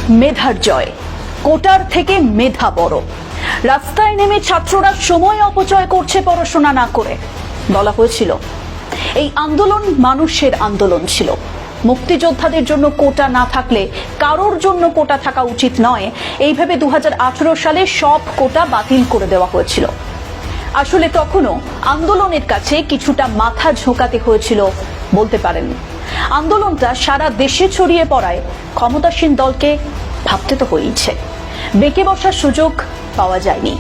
মেধার জয়, কোটার থেকে মেধা বড়। রাস্তায় নেমে ছাত্ররা সময় অপচয় করছে পড়াশোনা না করে। বলা হয়েছিল এই আন্দোলন মানুষের আন্দোলন ছিল। মুক্তিযোদ্ধাদের জন্য কোটা না থাকলে কারোর জন্য কোটা থাকা উচিত নয়, এইভাবে 2018 সালে সব কোটা বাতিল করে দেওয়া হয়েছিল। আসলে তখনও আন্দোলনের কাছে কিছুটা মাথা ঝোঁকাতে হয়েছিল বলতে পারেন। আন্দোলনটা সারা দেশে ছড়িয়ে পড়ায় ক্ষমতাসীন দলকে ভাবতে তো হয়েছে, বেঁকে বসার সুযোগ পাওয়া যায়নি।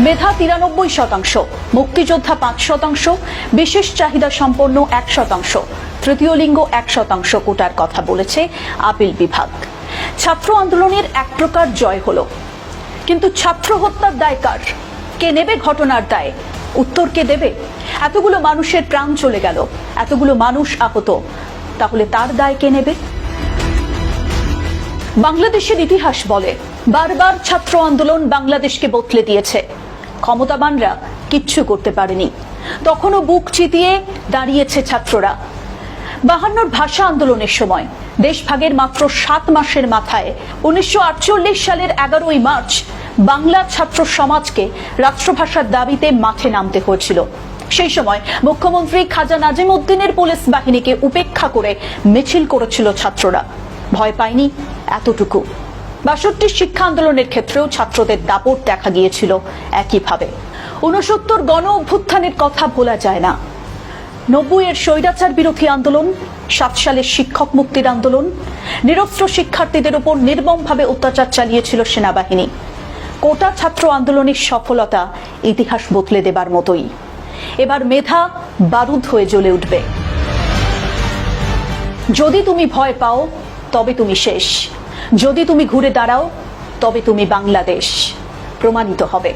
মেধা 93%, মুক্তিযোদ্ধা 5%, বিশেষ চাহিদা সম্পন্ন 1%, তৃতীয় লিঙ্গ 1% কোটার কথা বলেছে আপিল বিভাগ। ছাত্র আন্দোলনের এক প্রকার জয় হলো, কিন্তু ছাত্র হত্যার দায় কার? কে নেবে ঘটনার দায়? উত্তর কে দেবে? এতগুলো মানুষের প্রাণ চলে গেল, এতগুলো মানুষ আহত, তাহলে তার দায় কে নেবে? বাংলাদেশের ইতিহাস বলে বারবার ছাত্র আন্দোলন বাংলাদেশকে বদলে দিয়েছে। ক্ষমতাবানরা কিচ্ছু করতে পারেনি, তখনও বুক চিতিয়ে দাঁড়িয়েছে ছাত্ররা। 52 ভাষা আন্দোলনের সময় দেশভাগের মাত্র 7 মাসের মাথায় 1948 সালের 11ই মার্চ বাংলা ছাত্র সমাজকে রাষ্ট্রভাষার দাবিতে মাঠে নামতে হয়েছিল। সেই সময় মুখ্যমন্ত্রী খাজা নাজিম উদ্দিনের পুলিশ বাহিনীকে উপেক্ষা করে মিছিল করেছিল ছাত্ররা। ভয় পায়নি এতটুকু। 62 শিক্ষা আন্দোলনের ক্ষেত্রেও ছাত্রদের দাপট দেখা গিয়েছিল একইভাবে। 69 গণ অভ্যুত্থানের কথা ভোলা যায় না। 90-এর স্বৈরাচার বিরোধী আন্দোলন, 7 সালের শিক্ষক মুক্তির আন্দোলন, নিরস্ত্র শিক্ষার্থীদের উপর নির্মমভাবে অত্যাচার চালিয়েছিল সেনাবাহিনী। কোটা ছাত্র আন্দোলনের সফলতা ইতিহাস বদলে দেবার মতোই। এবার মেধা বারুদ হয়ে জ্বলে উঠবে। যদি তুমি ভয় পাও তবে তুমি শেষ, যদি তুমি ঘুরে দাঁড়াও তবে তুমি বাংলাদেশ প্রমাণিত হবে।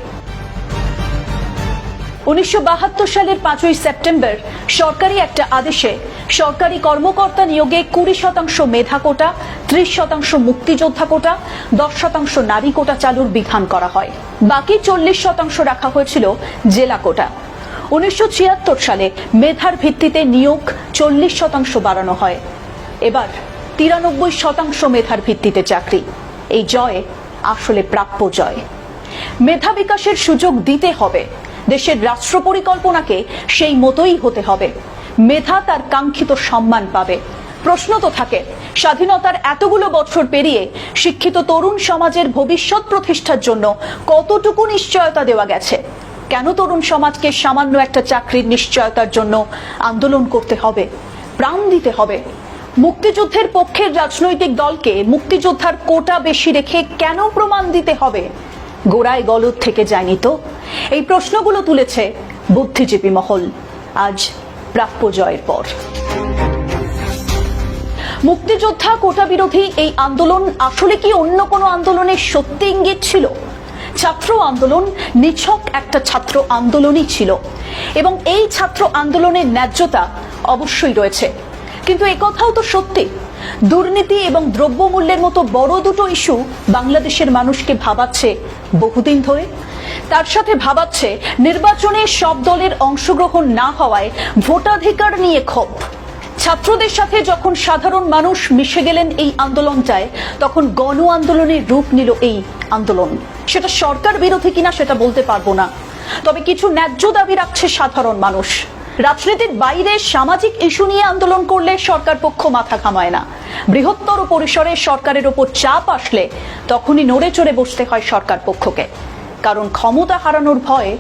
1972 সালের 5ই সেপ্টেম্বর সরকারি একটা আদেশে সরকারি কর্মকর্তা নিয়োগে 20% মেধা কোটা, 30% মুক্তিযোদ্ধা কোটা, 10% নারী কোটা চালুর বিধান করা হয়। বাকি 40% রাখা হয়েছিল জেলা কোটা। 1976 সালে মেধার ভিত্তিতে নিয়োগ 40% বাড়ানো হয়। এবার 93% মেধার ভিত্তিতে চাকরি। এই জয় আসলে প্রাপ্য জয়। মেধা বিকাশের সুযোগ দিতে হবে, দেশের রাষ্ট্র পরিকল্পনাকে সেই মতোই হতে হবে। মেধা তার কাঙ্ক্ষিত সম্মান পাবে। প্রশ্ন তো থাকে, স্বাধীনতার এতগুলো বছর পেরিয়ে শিক্ষিত তরুণ সমাজের ভবিষ্যৎ প্রতিষ্ঠার জন্য কতটুকু নিশ্চয়তা দেওয়া গেছে? কেন তরুণ সমাজকে সামান্য একটা চাকরির নিশ্চয়তার জন্য আন্দোলন করতে হবে, প্রাণ দিতে হবে? মুক্তিযুদ্ধের পক্ষের রাজনৈতিক দলকে মুক্তিযোদ্ধার কোটা বেশি রেখে কেন প্রমাণ দিতে হবে? গোড়ায় গলদ থেকে যায়নি তো? এই প্রশ্নগুলো তুলেছে বুদ্ধিজীবী মহল আজ প্রাপ্য জয়ের পর। মুক্তিযোদ্ধা কোটা বিরোধী এই আন্দোলন আসলে কি অন্য কোনো আন্দোলনের সত্যি ইঙ্গিত ছিল? ছাত্র আন্দোলন নিছক একটা ছাত্র আন্দোলনই ছিল, এবং এই ছাত্র আন্দোলনের ন্যায্যতা অবশ্যই রয়েছে। কিন্তু একথাও তো সত্যি, দুর্নীতি এবং দ্রব্যমূল্যের মতো বড় দুটো ইস্যু বাংলাদেশের মানুষকে ভাবাচ্ছে বহুদিন ধরে। তার সাথে ভাবাচ্ছে নির্বাচনে সব দলের অংশগ্রহণ না হওয়ায় ভোটাধিকার নিয়ে ক্ষোভ। ছাত্রদের সাথে যখন সাধারণ মানুষ মিশে গেলেন এই আন্দোলনটায়, তখন গণ আন্দোলনের রূপ নিল এই আন্দোলন। সেটা সরকার বিরোধী কিনা সেটা বলতে পারবো না, তবে কিছু ন্যায্য দাবি রাখছে সাধারণ মানুষ। রাজনীতির বাইরে সামাজিক ইস্যু নিয়ে আন্দোলন করলে সরকার পক্ষ মাথা ঘামায় না। বৃহত্তর পরিসরে সরকারের ওপর চাপ আসলে তখনই নড়ে চড়ে বসতে হয় সরকার পক্ষকে, কারণ ক্ষমতা হারানোর ভয়ে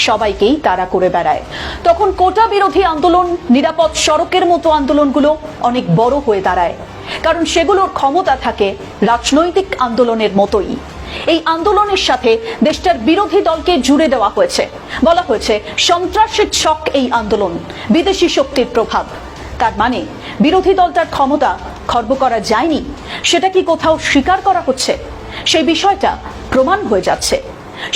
সবাইকেই তাড়া করে বেড়ায়। তখন কোটা বিরোধী আন্দোলন, নিরাপদ সড়কের মতো আন্দোলনগুলো অনেক বড় হয়ে দাঁড়ায়, কারণ সেগুলোর ক্ষমতা থাকে রাজনৈতিক আন্দোলনের মতোই। এই আন্দোলনের সাথে দেশটার বিরোধী দলকে জুড়ে দেওয়া হয়েছে। বলা হয়েছে সন্ত্রাসের ছক এই আন্দোলন, বিদেশি শক্তির প্রভাব। তার মানে বিরোধী দলটার ক্ষমতা খর্ব করা যায়নি, সেটা কি কোথাও স্বীকার করা হচ্ছে? সেই বিষয়টা প্রমাণ হয়ে যাচ্ছে।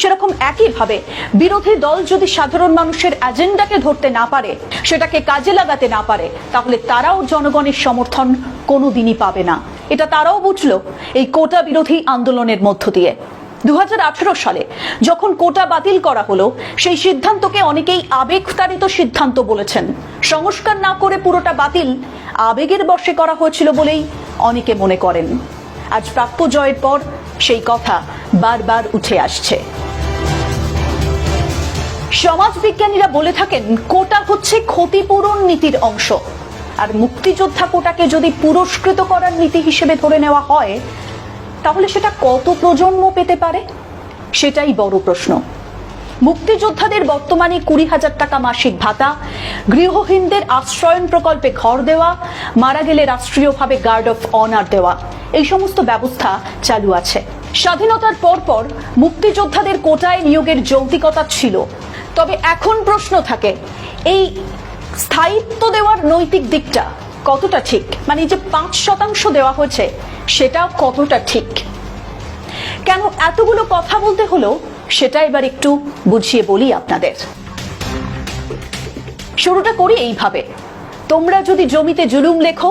সেরকম একইভাবে বিরোধী দল যদি সাধারণ মানুষের এজেন্ডাকে ধরতে না পারে, সেটাকে কাজে লাগাতে না পারে, তাহলে তারাও জনগণের সমর্থন কোনোদিনই পাবে না। এটা তারাও বুঝলো এই কোটা বিরোধী আন্দোলনের মধ্য দিয়ে। 2018 সালে যখন কোটা বাতিল করা হলো, সেই সিদ্ধান্তকে অনেকেই আবেগতাড়িত সিদ্ধান্ত বলেছেন। সংস্কার না করে পুরোটা বাতিল আবেগের বশে করা হয়েছিল বলেই অনেকে মনে করেন। আজ প্রাপ্য জয়ের পর সেই কথা বারবার উঠে আসছে। সমাজবিজ্ঞানীরা বলে থাকেন কোটা হচ্ছে ক্ষতিপূরণ নীতির অংশ, আর মুক্তিযোদ্ধা কোটাকে যদি পুরস্কৃত করার নীতি হিসেবে ধরে নেওয়া হয় তাহলে সেটা কত প্রজন্ম পেতে পারে, সেটাই বড় প্রশ্ন। মুক্তিযোদ্ধাদের বর্তমানে 20,000 টাকা মাসিক ভাতা, গৃহহীনদের আশ্রয়ন প্রকল্পে ঘর দেওয়া, মারা গেলে রাষ্ট্রীয়ভাবে গার্ড অফ অনার দেওয়া, এই সমস্ত ব্যবস্থা চালু আছে। স্বাধীনতার পরপর মুক্তিযোদ্ধাদের কোটায় নিয়োগের যৌক্তিকতা ছিল, তবে এখন প্রশ্ন থাকে এই স্থায়িত্ব দেওয়ার নৈতিক দিকটা কতটা ঠিক, মানে যে 5% দেওয়া হয়েছে সেটা কতটা ঠিক। কেন এতগুলো কথা বলতে হলো সেটা এবার একটু বুঝিয়ে বলি আপনাদের। শুরুটা করি এইভাবে, তোমরা যদি জমিতে জুলুম লেখো,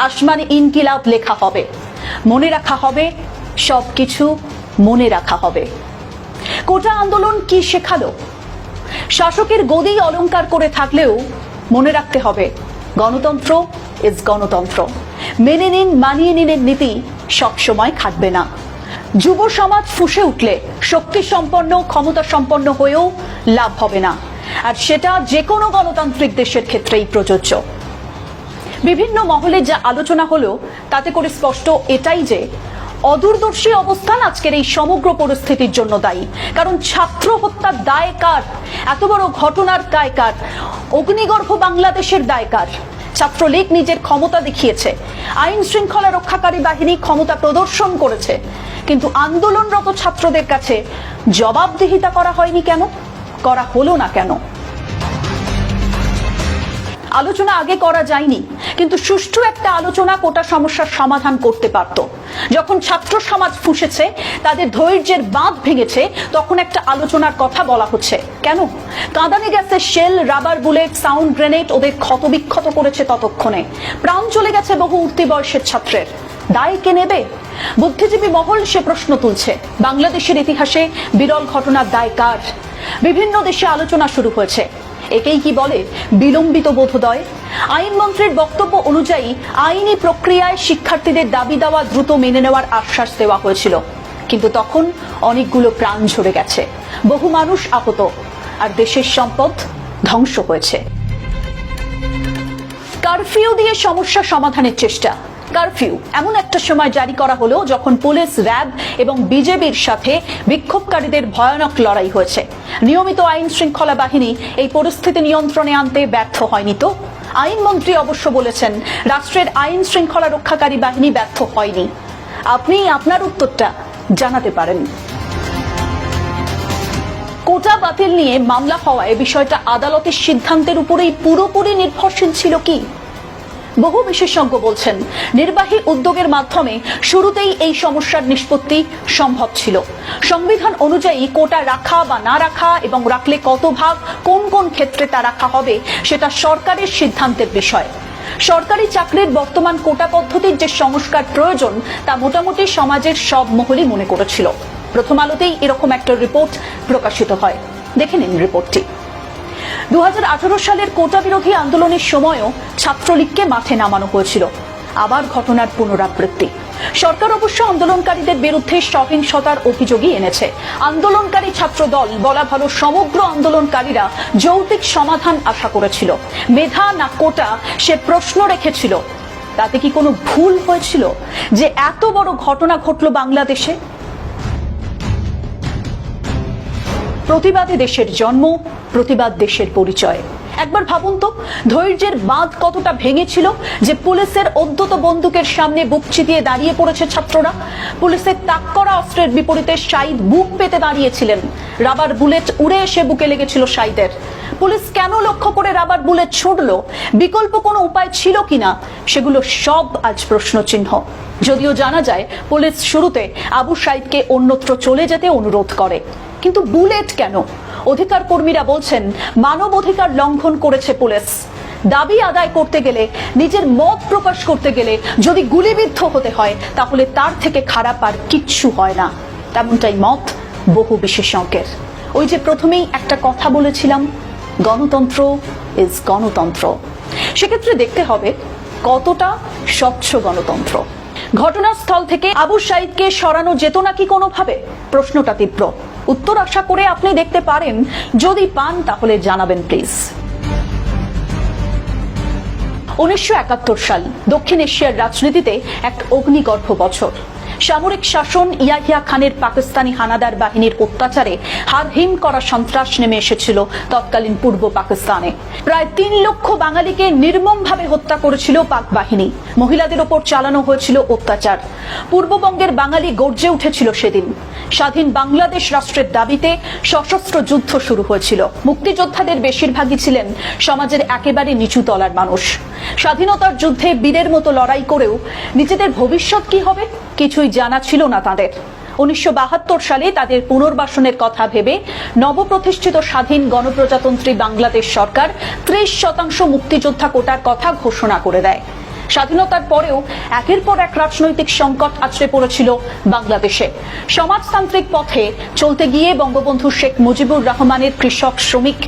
আসমানে ইনকিলাব লেখা হবে, মনে রাখা হবে, সবকিছু মনে রাখা হবে। কোটা আন্দোলন কি শেখালো? শাসকের গদি অলংকার করে থাকলেও মনে রাখতে হবে গণতন্ত্র ইজ গণতন্ত্র। মেনে নিন, মানিয়ে নিনের নীতি সবসময় খাটবে না। যুব সমাজ ফুঁসে উঠলে শক্তি সম্পন্ন, ক্ষমতা সম্পন্ন হয়েও লাভ হবে না, আর সেটা যে কোনো গণতান্ত্রিক দেশের ক্ষেত্রেই প্রযোজ্য। বিভিন্ন মহলে যা আলোচনা হলো তাতে করে স্পষ্ট এটাই যে অদূরদর্শী অবস্থান আজকের এই সমগ্র পরিস্থিতির জন্য দায়ী। কারণ ছাত্র হত্যার দায় কার? এত বড় ঘটনার দায় কার? অগ্নিগর্ভ বাংলাদেশের দায় কার? ছাত্রলীগ নিজের ক্ষমতা দেখিয়েছে, আইন শৃঙ্খলা রক্ষাকারী বাহিনী ক্ষমতা প্রদর্শন করেছে, কিন্তু আন্দোলনরত ছাত্রদের কাছে জবাবদিহিতা করা হয়নি কেন? করা হলো না কেন? আলোচনা আগে করা যায়নি, কিন্তু সুষ্ঠু একটা আলোচনা কোটা সমস্যার সমাধান করতে পারত। যখন ছাত্র সমাজ ফুঁসেছে, তাদের ধৈর্যের বাঁধ ভেঙেছে, তখন একটা আলোচনার কথা বলা হচ্ছে কেন? কাঁদানে গ্যাসের shell, rubber bullet, sound grenade ওদের ক্ষতবিক্ষত করেছে, ততক্ষণে প্রাণ চলে গেছে বহু উঠতি বয়সের ছাত্রের। দায় কে নেবে? বুদ্ধিজীবী মহল সে প্রশ্ন তুলছে। বাংলাদেশের ইতিহাসে বিরল ঘটনার দায় কার? বিভিন্ন দেশে আলোচনা শুরু হয়েছে। একেই কি বলে বিলম্বিত বোধোদয়? আইনমন্ত্রীর বক্তব্য অনুযায়ী আইনি প্রক্রিয়ায় শিক্ষার্থীদের দাবি দাওয়া দ্রুত মেনে নেওয়ার আশ্বাস দেওয়া হয়েছিল, কিন্তু তখন অনেকগুলো প্রাণ ঝরে গেছে, বহু মানুষ আহত, আর দেশের সম্পদ ধ্বংস হয়েছে। কারফিউ দিয়ে সমস্যা সমাধানের চেষ্টা। কারফিউ এমন একটা সময় জারি করা হলো যখন পুলিশ, র্যাব এবং বিজেপির সাথে বিক্ষোভকারীদের ভয়ানক লড়াই হয়েছে। নিয়মিত আইন শৃঙ্খলা বাহিনী এই পরিস্থিতি নিয়ন্ত্রণে আনতে ব্যর্থ হয়নি তো? আইনমন্ত্রী অবশ্য বলেছেন রাষ্ট্রের আইন শৃঙ্খলা রক্ষাকারী বাহিনী ব্যর্থ হয়নি। আপনি আপনার উত্তরটা জানাতে পারেন। কোটা বাতিল নিয়ে মামলা হওয়ায় বিষয়টা আদালতের সিদ্ধান্তের উপরেই পুরোপুরি নির্ভরশীল ছিল কি? বহু বিশেষজ্ঞ বলছেন নির্বাহী উদ্যোগের মাধ্যমে শুরুতেই এই সমস্যার নিষ্পত্তি সম্ভব ছিল। সংবিধান অনুযায়ী কোটা রাখা বা না রাখা এবং রাখলে কত ভাগ, কোন কোন ক্ষেত্রে তা রাখা হবে সেটা সরকারের সিদ্ধান্তের বিষয়। সরকারি চাকরির বর্তমান কোটা পদ্ধতির যে সংস্কার প্রয়োজন তা মোটামুটি সমাজের সব মহলই মনে করেছিল। প্রথম আলোতেই এরকম একটা রিপোর্ট প্রকাশিত হয়, দেখে নিন রিপোর্টটি। 2018 সালের কোটা বিরোধী আন্দোলনের সময়ও ছাত্রলীগকে মাঠে নামানো হয়েছিল। আবার ঘটনার পুনরাবৃত্তি। সরকার অবশ্য আন্দোলনকারীদের বিরুদ্ধে সহিংসতার অভিযোগই এনেছে। আন্দোলনকারী ছাত্র দল, বলা ভালো সমগ্র আন্দোলনকারীরা যৌক্তিক সমাধান আশা করেছিল। মেধা না কোটা সে প্রশ্ন রেখেছিল। তাতে কি কোনো ভুল হয়েছিল যে এত বড় ঘটনা ঘটল বাংলাদেশে? প্রতিবাদে দেশের জন্ম, প্রতিবাদ দেশের পরিচয়। একবার ভাবুন তো, ধৈর্যের বাঁধ কতটা ভেঙেছিল যে পুলিশের অদ্যত বন্দুকের সামনে বুক চিতিয়ে দাঁড়িয়ে পড়েছে ছাত্ররা। পুলিশের তাক করা অস্ত্রের বিপরীতে শাহিদ বুক পেতে দাঁড়িয়েছিলেন। রাবার বুলেট উড়ে এসে বুকে লেগেছিল শাহিদের। পুলিশ কেন লক্ষ্য করে রাবার বুলেট ছুড়লো? বিকল্প কোনো উপায় ছিল কিনা? সেগুলো সব আজ প্রশ্নচিহ্ন। যদিও জানা যায় পুলিশ শুরুতে আবু সাইদকে অন্যত্র চলে যেতে অনুরোধ করে, কিন্তু বুলেট কেন? অধিকার কর্মীরা বলছেন মানব অধিকার লঙ্ঘন করেছে পুলিশ। দাবি আদায় করতে গেলে, নিজের মত প্রকাশ করতে গেলে যদি গুলিবিদ্ধ হতে হয় তাহলে তার থেকে খারাপ আর কিচ্ছু হয় না। তেমনটাই মত বহু বিশেষজ্ঞের। ওই যে প্রথমেই একটা কথা বলেছিলাম, গণতন্ত্র ইজ গণতন্ত্র। সেক্ষেত্রে দেখতে হবে কতটা স্বচ্ছ গণতন্ত্র। ঘটনাস্থল থেকে আবু সাইদকে সরানো যেত নাকি কোনোভাবে? প্রশ্নটা তীব্র। উত্তর আশা করে আপনি দেখতে পারেন, যদি পান তাহলে জানাবেন প্লিজ। 1971 সাল দক্ষিণ এশিয়ার রাজনীতিতে এক অগ্নিগর্ভ বছর। সামরিক শাসন ইয়াহিয়া খানের পাকিস্তানি হানাদার বাহিনীর অত্যাচারে হারহিম করা সন্ত্রাস নেমে এসেছিল তৎকালীন পূর্ব পাকিস্তানে। প্রায় 3 লক্ষ বাঙালিকে নির্মমভাবে হত্যা করেছিল পাক বাহিনী। মহিলাদের ওপর চালানো হয়েছিল অত্যাচার। পূর্ববঙ্গের বাঙালি গর্জে উঠেছিল সেদিন। স্বাধীন বাংলাদেশ রাষ্ট্রের দাবিতে সশস্ত্র যুদ্ধ শুরু হয়েছিল। মুক্তিযোদ্ধাদের বেশিরভাগই ছিলেন সমাজের একেবারে নিচু তলার মানুষ। স্বাধীনতার যুদ্ধে বীরের মতো লড়াই করেও নিজেদের ভবিষ্যৎ কি হবে কিছুই জানা ছিল না তাদের। 1972 সালে তাদের পুনর্বাসনের কথা ভেবে নবপ্রতিষ্ঠিত স্বাধীন গণপ্রজাতন্ত্রী বাংলাদেশ সরকার 30% মুক্তিযোদ্ধা কোটার কথা ঘোষণা করে দেয়। স্বাধীনতার পরেও একের পর এক রাজনৈতিক সংকট আছড়ে পড়েছিল বাংলাদেশে। সমাজতান্ত্রিক পথে চলতে গিয়ে বঙ্গবন্ধু শেখ মুজিবুর রহমানের কৃষক শ্রমিক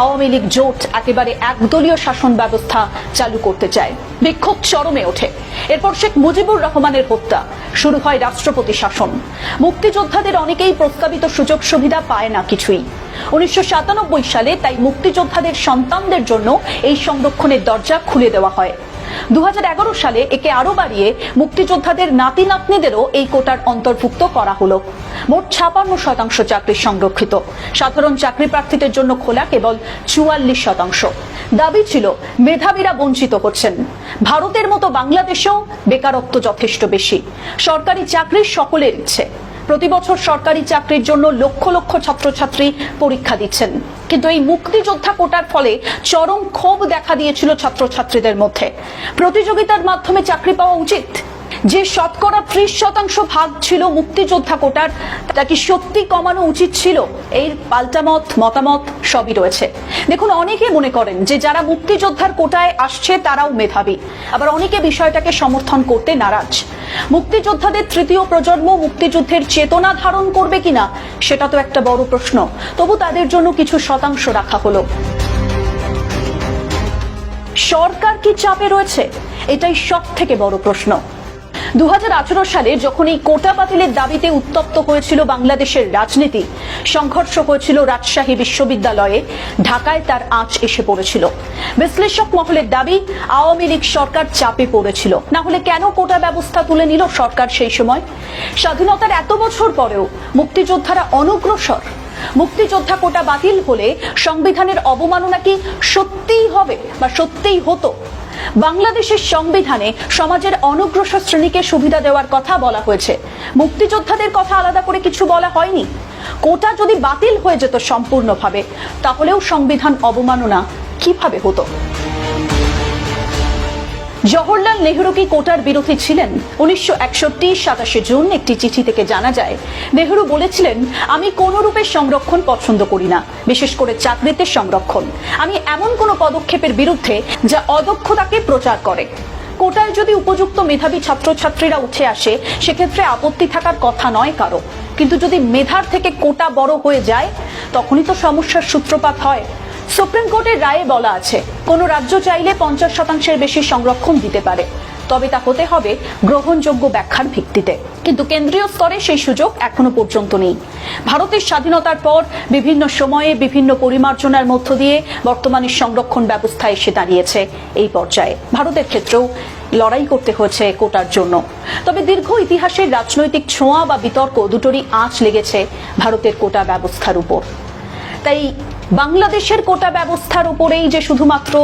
আওয়ামী লীগ জোট একেবারে একদলীয় শাসন ব্যবস্থা চালু করতে চায়। বিক্ষোভ চরমে ওঠে। এরপর শেখ মুজিবুর রহমানের হত্যা, শুরু হয় রাষ্ট্রপতি শাসন। মুক্তিযোদ্ধাদের অনেকেই প্রস্তাবিত সুযোগ সুবিধা পায় না কিছুই। 1997 সালে তাই মুক্তিযোদ্ধাদের সন্তানদের জন্য এই সংরক্ষণের দরজা খুলে দেওয়া হয়। 2011 সালে একে আরো বাড়িয়ে মুক্তিযোদ্ধাদের নাতি নাতনিদেরও এই কোটার অন্তর্ভুক্ত করা হলো। মোট 56% চাকরি সংরক্ষিত। সাধারণ চাকরি প্রার্থীদের জন্য খোলা কেবল 44%। দাবি ছিল মেধাবীরা বঞ্চিত হচ্ছেন। ভারতের মতো বাংলাদেশেও বেকারত্ব যথেষ্ট বেশি। সরকারি চাকরি সকলের ইচ্ছে। প্রতি বছর সরকারি চাকরির জন্য লক্ষ লক্ষ ছাত্রছাত্রী পরীক্ষা দিচ্ছেন। কিন্তু এই মুক্তিযোদ্ধা কোটার ফলে চরম ক্ষোভ দেখা দিয়েছিল ছাত্রছাত্রীদের মধ্যে। প্রতিযোগিতার মাধ্যমে চাকরি পাওয়া উচিত। যে শতকরা 30% ভাগ ছিল মুক্তিযোদ্ধা কোটার, তা কি সত্যি কমানো উচিত ছিল? এর পাল্টা মতামত সবই রয়েছে। দেখুন, অনেকে মনে করেন যে যারা মুক্তিযোদ্ধার কোটায় আসছে তারাও মেধাবী, আবার অনেকে বিষয়টাকে সমর্থন করতে নারাজ। মুক্তিযোদ্ধাদের তৃতীয় প্রজন্ম মুক্তিযুদ্ধের চেতনা ধারণ করবে কিনা সেটা তো একটা বড় প্রশ্ন। তবু তাদের জন্য কিছু শতাংশ রাখা হলো। সরকার কি চাপে রয়েছে? এটাই সব থেকে বড় প্রশ্ন। 2018 সালে যখন এই কোটা বাতিলের দাবিতে উত্তপ্ত হয়েছিল বাংলাদেশের রাজনীতি, সংঘর্ষ হয়েছিল রাজশাহী বিশ্ববিদ্যালয়ে, ঢাকায় তার আঁচ এসে পড়েছিল। বিশ্লেষক মহলের দাবি, আওয়ামী লীগ সরকার চাপে পড়েছিল। না হলে কেন কোটা ব্যবস্থা তুলে নিল সরকার সেই সময়? স্বাধীনতার এত বছর পরেও মুক্তিযোদ্ধারা অনগ্রসর। মুক্তিযোদ্ধা কোটা বাতিল হলে সংবিধানের অবমাননা কি সত্যিই হবে বা সত্যিই হতো? বাংলাদেশের সংবিধানে সমাজের অনগ্রসর শ্রেণীকে সুবিধা দেওয়ার কথা বলা হয়েছে। মুক্তিযোদ্ধাদের কথা আলাদা করে কিছু বলা হয়নি। কোটা যদি বাতিল হয়ে যেত সম্পূর্ণভাবে, তাহলেও সংবিধান অবমাননা কিভাবে হতো? জওহরলাল নেহরু কি কোটার বিরোধী ছিলেন? 1961 27 জুন একটি চিঠি থেকে জানা যায়, নেহরু বলেছিলেন, আমি কোন রূপে সংরক্ষণ পছন্দ করি না, বিশেষ করে চাকরিতে সংরক্ষণ। আমি এমন কোন পদক্ষেপের বিরুদ্ধে যা অদক্ষতাকে প্রচার করে। কোটায় যদি উপযুক্ত মেধাবী ছাত্রছাত্রীরা উঠে আসে, সেক্ষেত্রে আপত্তি থাকার কথা নয় কারো। কিন্তু যদি মেধার থেকে কোটা বড় হয়ে যায়, তখনই তো সমস্যার সূত্রপাত হয়। সুপ্রিম কোর্টের রায়ে বলা আছে, কোন রাজ্য চাইলে 50% বেশি সংরক্ষণ দিতে পারে, তবে তা হতে হবে গ্রহণযোগ্য ব্যাখ্যার ভিত্তিতে। কিন্তু কেন্দ্রীয় স্তরে সেই সুযোগ এখনো পর্যন্ত নেই। ভারতের স্বাধীনতার পর বিভিন্ন সময়ে বিভিন্ন পরিমার্জনার মধ্য দিয়ে বর্তমানে সংরক্ষণ ব্যবস্থা এসে দাঁড়িয়েছে এই পর্যায়ে। ভারতের ক্ষেত্রেও লড়াই করতে হয়েছে কোটার জন্য। তবে দীর্ঘ ইতিহাসের রাজনৈতিক ছোঁয়া বা বিতর্ক দুটোরই আঁচ লেগেছে ভারতের কোটা ব্যবস্থার উপর। তাই বাংলাদেশের কোটা ব্যবস্থার উপরেই যে শুধুমাত্র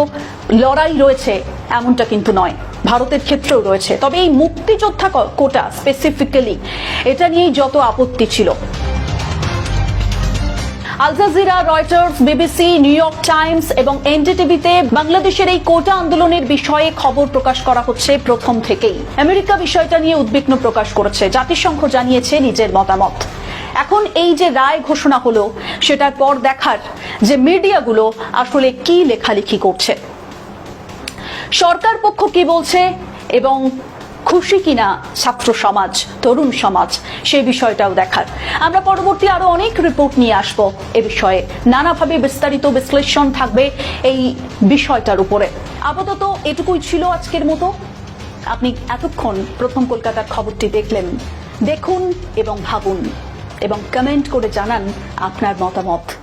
লড়াই রয়েছে এমনটা কিন্তু নয়, ভারতের ক্ষেত্রেও রয়েছে। তবে এই মুক্তিযোদ্ধা কোটা স্পেসিফিক্যালি, এটা নিয়েই যত আপত্তি ছিল। Al Jazeera, Reuters, BBC, New York Times এবং এনডিটিভিতে বাংলাদেশের এই কোটা আন্দোলনের বিষয়ে খবর প্রকাশ করা হচ্ছে প্রথম থেকেই। আমেরিকা বিষয়টা নিয়ে উদ্বিগ্ন প্রকাশ করেছে, জাতিসংঘ জানিয়েছে নিজের মতামত। এখন এই যে রায় ঘোষণা হলো, সেটার পর দেখার যে মিডিয়াগুলো আসলে কি লেখালেখি করছে, সরকার পক্ষ কি বলছে এবং খুশি কিনা ছাত্র সমাজ, তরুণ সমাজ, সেই বিষয়টাও দেখার। আমরা পরবর্তী আরো অনেক রিপোর্ট নিয়ে আসবো এ বিষয়ে। নানাভাবে বিস্তারিত বিশ্লেষণ থাকবে এই বিষয়টার উপরে। আপাতত এটুকুই ছিল আজকের মতো। আপনি এতক্ষণ প্রথম কলকাতার খবরটি দেখলেন। দেখুন এবং ভাবুন এবং কমেন্ট করে জানান আপনার মতামত।